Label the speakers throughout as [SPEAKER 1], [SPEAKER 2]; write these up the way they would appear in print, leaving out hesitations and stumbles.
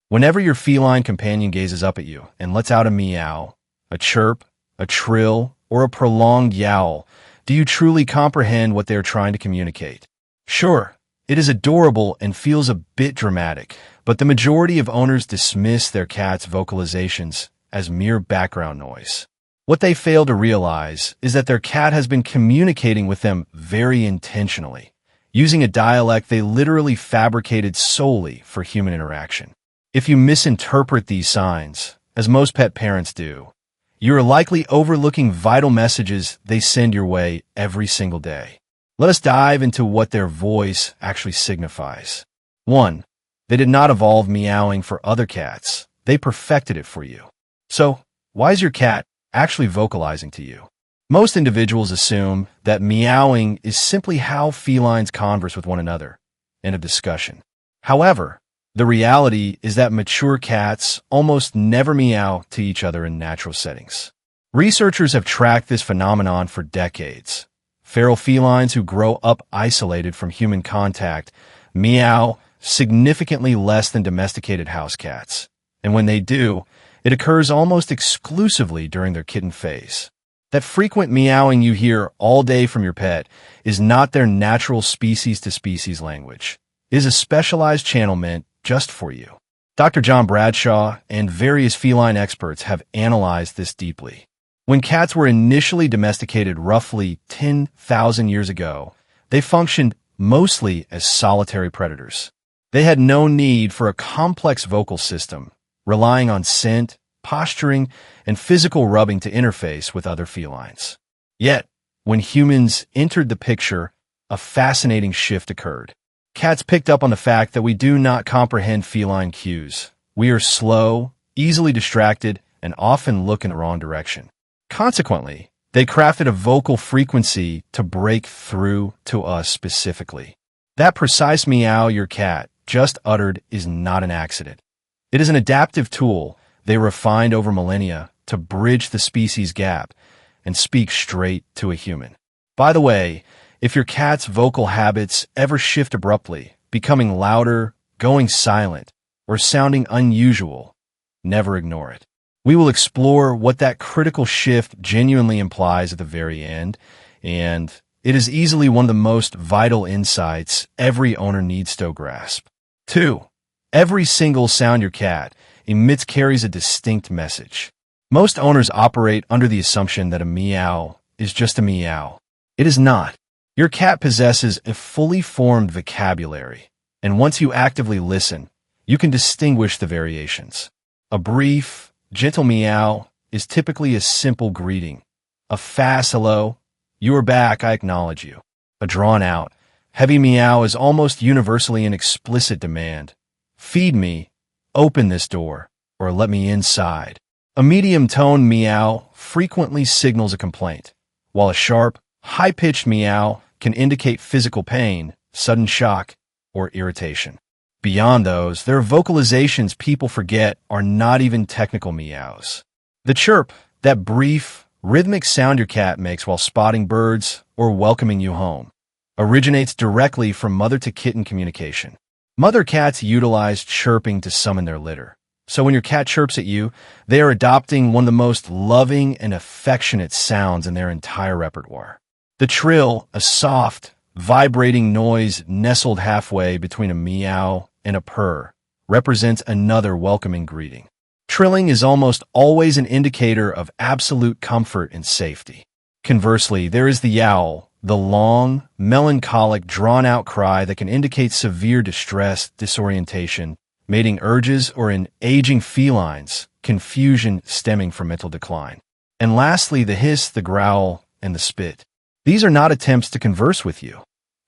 [SPEAKER 1] Whenever your feline companion gazes up at you and lets out a meow, a chirp, a trill, or a prolonged yowl, do you truly comprehend what they are trying to communicate? Sure, it is adorable and feels a bit dramatic, but the majority of owners dismiss their cat's vocalizations as mere background noise. What they fail to realize is that their cat has been communicating with them very intentionally, using a dialect they literally fabricated solely for human interaction. If you misinterpret these signs, as most pet parents do, you are likely overlooking vital messages they send your way every single day. Let us dive into what their voice actually signifies. 1. They did not evolve meowing for other cats. They perfected it for you. So, why is your cat actually vocalizing to you? Most individuals assume that meowing is simply how felines converse with one another. End of discussion. However, the reality is that mature cats almost never meow to each other in natural settings. Researchers have tracked this phenomenon for decades. Feral felines who grow up isolated from human contact meow significantly less than domesticated house cats. And when they do, it occurs almost exclusively during their kitten phase. That frequent meowing you hear all day from your pet is not their natural species-to-species language. It is a specialized channel meant just for you. Dr. John Bradshaw and various feline experts have analyzed this deeply. When cats were initially domesticated roughly 10,000 years ago, they functioned mostly as solitary predators. They had no need for a complex vocal system, relying on scent, posturing, and physical rubbing to interface with other felines. Yet, when humans entered the picture, a fascinating shift occurred. Cats picked up on the fact that we do not comprehend feline cues. We are slow, easily distracted, and often look in the wrong direction. Consequently, they crafted a vocal frequency to break through to us specifically. That precise meow your cat just uttered is not an accident. It is an adaptive tool they refined over millennia to bridge the species gap and speak straight to a human. By the way, if your cat's vocal habits ever shift abruptly, becoming louder, going silent, or sounding unusual, never ignore it. We will explore what that critical shift genuinely implies at the very end, and it is easily one of the most vital insights every owner needs to grasp. 2. Every single sound your cat emits carries a distinct message. Most owners operate under the assumption that a meow is just a meow. It is not. Your cat possesses a fully formed vocabulary, and once you actively listen, you can distinguish the variations. A brief, gentle meow is typically a simple greeting. A fast hello, you are back, I acknowledge you. A drawn-out, heavy meow is almost universally an explicit demand. Feed me, open this door, or let me inside. A medium-toned meow frequently signals a complaint, while a sharp, high-pitched meow can indicate physical pain, sudden shock, or irritation. Beyond those, there are vocalizations people forget are not even technical meows. The chirp, that brief, rhythmic sound your cat makes while spotting birds or welcoming you home, originates directly from mother-to-kitten communication. Mother cats utilize chirping to summon their litter. So when your cat chirps at you, they are adopting one of the most loving and affectionate sounds in their entire repertoire. The trill, a soft, vibrating noise nestled halfway between a meow and a purr, represents another welcoming greeting. Trilling is almost always an indicator of absolute comfort and safety. Conversely, there is the yowl, the long, melancholic, drawn-out cry that can indicate severe distress, disorientation, mating urges, or in aging felines, confusion stemming from mental decline. And lastly, the hiss, the growl, and the spit. These are not attempts to converse with you.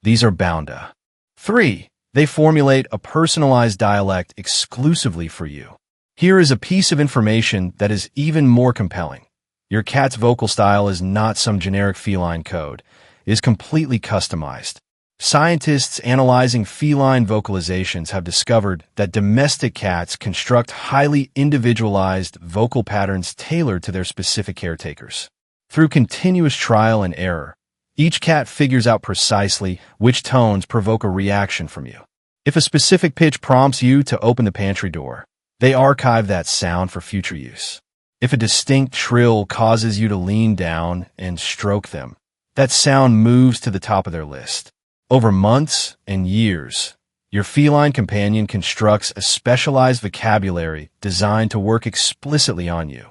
[SPEAKER 1] These are bounda. 3. They formulate a personalized dialect exclusively for you. Here is a piece of information that is even more compelling. Your cat's vocal style is not some generic feline code. It is completely customized. Scientists analyzing feline vocalizations have discovered that domestic cats construct highly individualized vocal patterns tailored to their specific caretakers. Through continuous trial and error, each cat figures out precisely which tones provoke a reaction from you. If a specific pitch prompts you to open the pantry door, They archive that sound for future use. If a distinct trill causes you to lean down and stroke them, that sound moves to the top of their list. Over months and years, your feline companion constructs a specialized vocabulary designed to work explicitly on you.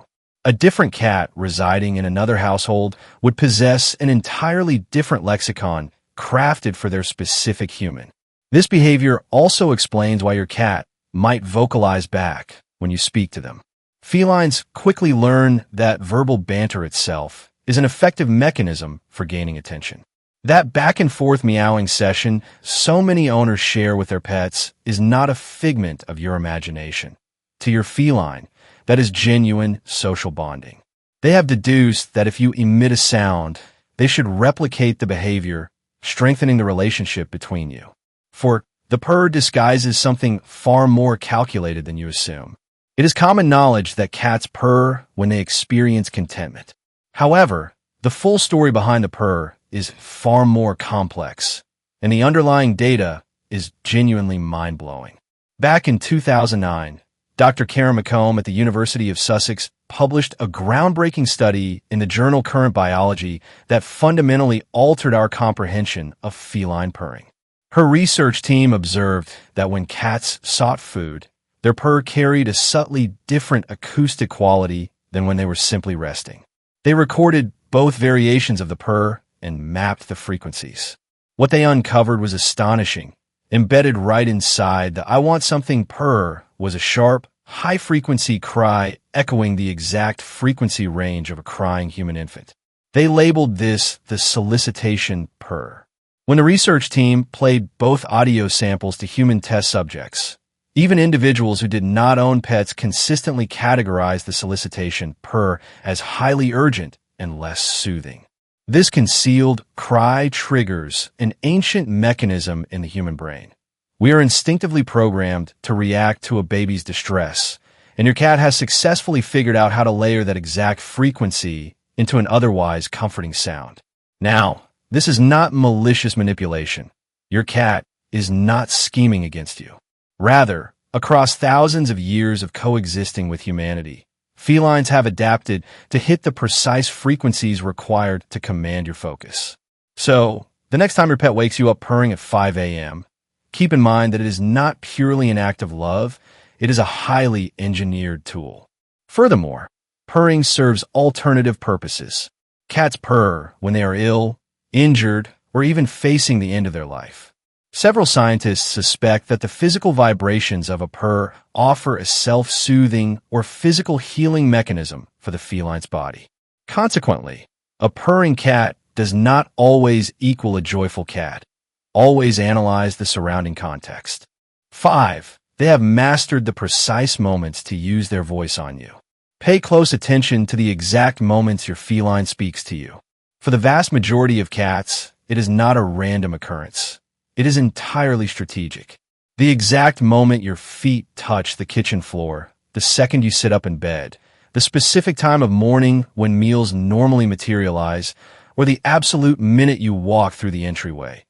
[SPEAKER 1] A different cat residing in another household would possess an entirely different lexicon crafted for their specific human. This behavior also explains why your cat might vocalize back when you speak to them. Felines quickly learn that verbal banter itself is an effective mechanism for gaining attention. That back-and-forth meowing session so many owners share with their pets is not a figment of your imagination. To your feline, that is genuine social bonding. They have deduced that if you emit a sound, they should replicate the behavior, strengthening the relationship between you. For the purr disguises something far more calculated than you assume. It is common knowledge that cats purr when they experience contentment. However, the full story behind the purr is far more complex, and the underlying data is genuinely mind-blowing. Back in 2009, Dr. Karen McComb at the University of Sussex published a groundbreaking study in the journal Current Biology that fundamentally altered our comprehension of feline purring. Her research team observed that when cats sought food, their purr carried a subtly different acoustic quality than when they were simply resting. They recorded both variations of the purr and mapped the frequencies. What they uncovered was astonishing. Embedded right inside the "I want something" purr was a sharp, high-frequency cry echoing the exact frequency range of a crying human infant. They labeled this the solicitation purr. When the research team played both audio samples to human test subjects, even individuals who did not own pets consistently categorized the solicitation purr as highly urgent and less soothing. This concealed cry triggers an ancient mechanism in the human brain. We are instinctively programmed to react to a baby's distress, and your cat has successfully figured out how to layer that exact frequency into an otherwise comforting sound. Now, this is not malicious manipulation. Your cat is not scheming against you. Rather, across thousands of years of coexisting with humanity, felines have adapted to hit the precise frequencies required to command your focus. So, the next time your pet wakes you up purring at 5 a.m., keep in mind that it is not purely an act of love, it is a highly engineered tool. Furthermore, purring serves alternative purposes. Cats purr when they are ill, injured, or even facing the end of their life. Several scientists suspect that the physical vibrations of a purr offer a self-soothing or physical healing mechanism for the feline's body. Consequently, a purring cat does not always equal a joyful cat. Always analyze the surrounding context. 5. They have mastered the precise moments to use their voice on you. Pay close attention to the exact moments your feline speaks to you. For the vast majority of cats, it is not a random occurrence. It is entirely strategic. The exact moment your feet touch the kitchen floor, the second you sit up in bed, the specific time of morning when meals normally materialize, or the absolute minute you walk through the entryway.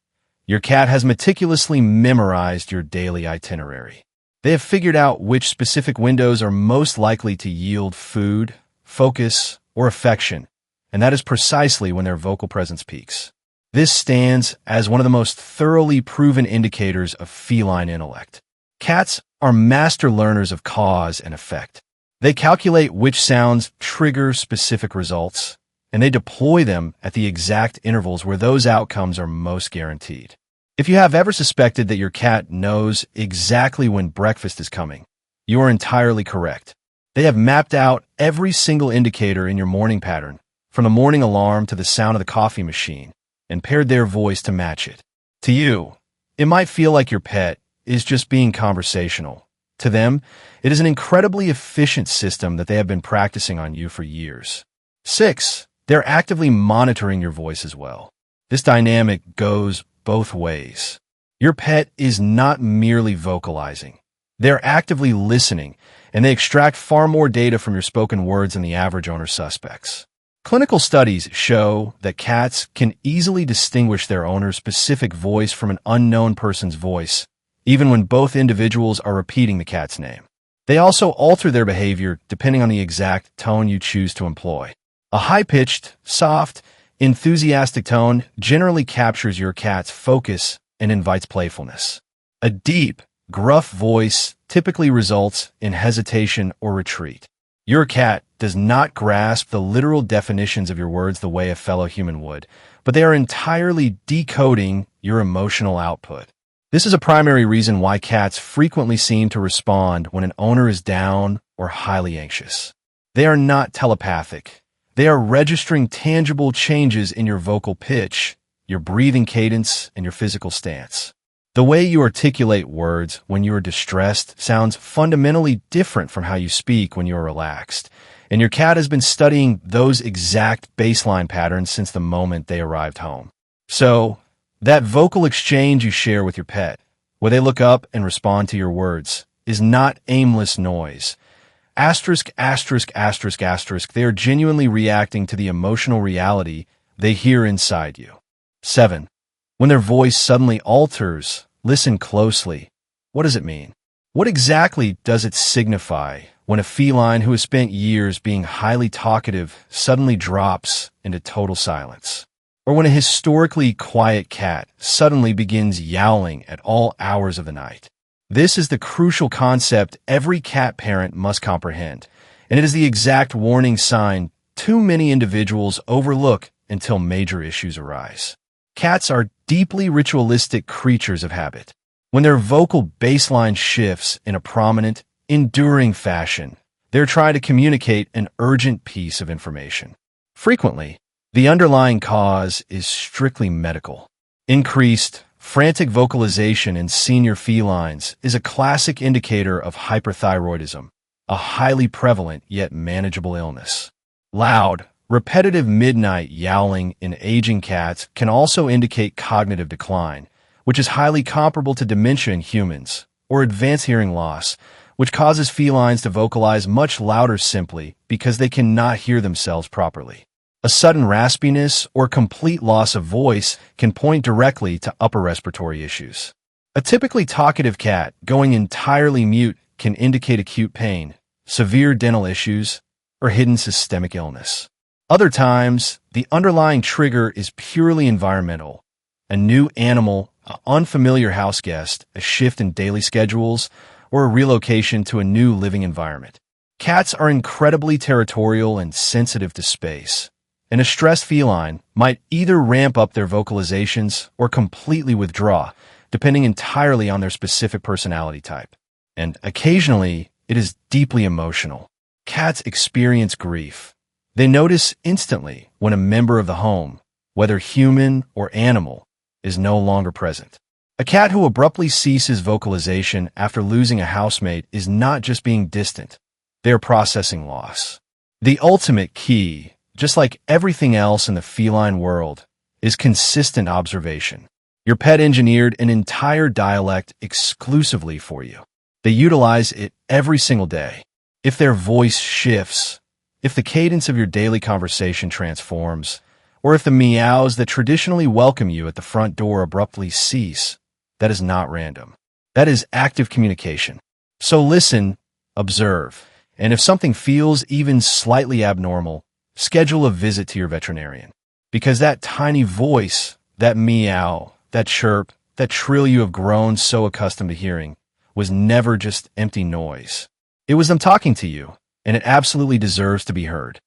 [SPEAKER 1] Your cat has meticulously memorized your daily itinerary. They have figured out which specific windows are most likely to yield food, focus, or affection, and that is precisely when their vocal presence peaks. This stands as one of the most thoroughly proven indicators of feline intellect. Cats are master learners of cause and effect. They calculate which sounds trigger specific results, and they deploy them at the exact intervals where those outcomes are most guaranteed. If you have ever suspected that your cat knows exactly when breakfast is coming, you are entirely correct. They have mapped out every single indicator in your morning pattern, from the morning alarm to the sound of the coffee machine, and paired their voice to match it. To you, it might feel like your pet is just being conversational. To them, it is an incredibly efficient system that they have been practicing on you for years. 6. They're actively monitoring your voice as well. This dynamic goes both ways. Your pet is not merely vocalizing. They're actively listening, and they extract far more data from your spoken words than the average owner suspects. Clinical studies show that cats can easily distinguish their owner's specific voice from an unknown person's voice, even when both individuals are repeating the cat's name. They also alter their behavior depending on the exact tone you choose to employ. A high-pitched, soft, enthusiastic tone generally captures your cat's focus and invites playfulness. A deep, gruff voice typically results in hesitation or retreat. Your cat does not grasp the literal definitions of your words the way a fellow human would, but they are entirely decoding your emotional output. This is a primary reason why cats frequently seem to respond when an owner is down or highly anxious. They are not telepathic. They are registering tangible changes in your vocal pitch, your breathing cadence, and your physical stance. The way you articulate words when you are distressed sounds fundamentally different from how you speak when you are relaxed, and your cat has been studying those exact baseline patterns since the moment they arrived home. So, that vocal exchange you share with your pet, where they look up and respond to your words, is not aimless noise. Asterisk, asterisk, asterisk, asterisk, they are genuinely reacting to the emotional reality they hear inside you. 7. When their voice suddenly alters, listen closely. What does it mean? What exactly does it signify when a feline who has spent years being highly talkative suddenly drops into total silence? Or when a historically quiet cat suddenly begins yowling at all hours of the night? This is the crucial concept every cat parent must comprehend, and it is the exact warning sign too many individuals overlook until major issues arise. Cats are deeply ritualistic creatures of habit. When their vocal baseline shifts in a prominent, enduring fashion, they're trying to communicate an urgent piece of information. Frequently, the underlying cause is strictly medical. Increased, frantic vocalization in senior felines is a classic indicator of hyperthyroidism, a highly prevalent yet manageable illness. Loud, repetitive midnight yowling in aging cats can also indicate cognitive decline, which is highly comparable to dementia in humans, or advanced hearing loss, which causes felines to vocalize much louder simply because they cannot hear themselves properly. A sudden raspiness or complete loss of voice can point directly to upper respiratory issues. A typically talkative cat going entirely mute can indicate acute pain, severe dental issues, or hidden systemic illness. Other times, the underlying trigger is purely environmental. A new animal, an unfamiliar house guest, a shift in daily schedules, or a relocation to a new living environment. Cats are incredibly territorial and sensitive to space, and a stressed feline might either ramp up their vocalizations or completely withdraw, depending entirely on their specific personality type. And occasionally, it is deeply emotional. Cats experience grief. They notice instantly when a member of the home, whether human or animal, is no longer present. A cat who abruptly ceases vocalization after losing a housemate is not just being distant. They are processing loss. The ultimate key, just like everything else in the feline world, is consistent observation. Your pet engineered an entire dialect exclusively for you. They utilize it every single day. If their voice shifts, if the cadence of your daily conversation transforms, or if the meows that traditionally welcome you at the front door abruptly cease, that is not random. That is active communication. So listen, observe, and if something feels even slightly abnormal, schedule a visit to your veterinarian. Because that tiny voice, that meow, that chirp, that trill you have grown so accustomed to hearing, was never just empty noise. It was them talking to you, and it absolutely deserves to be heard.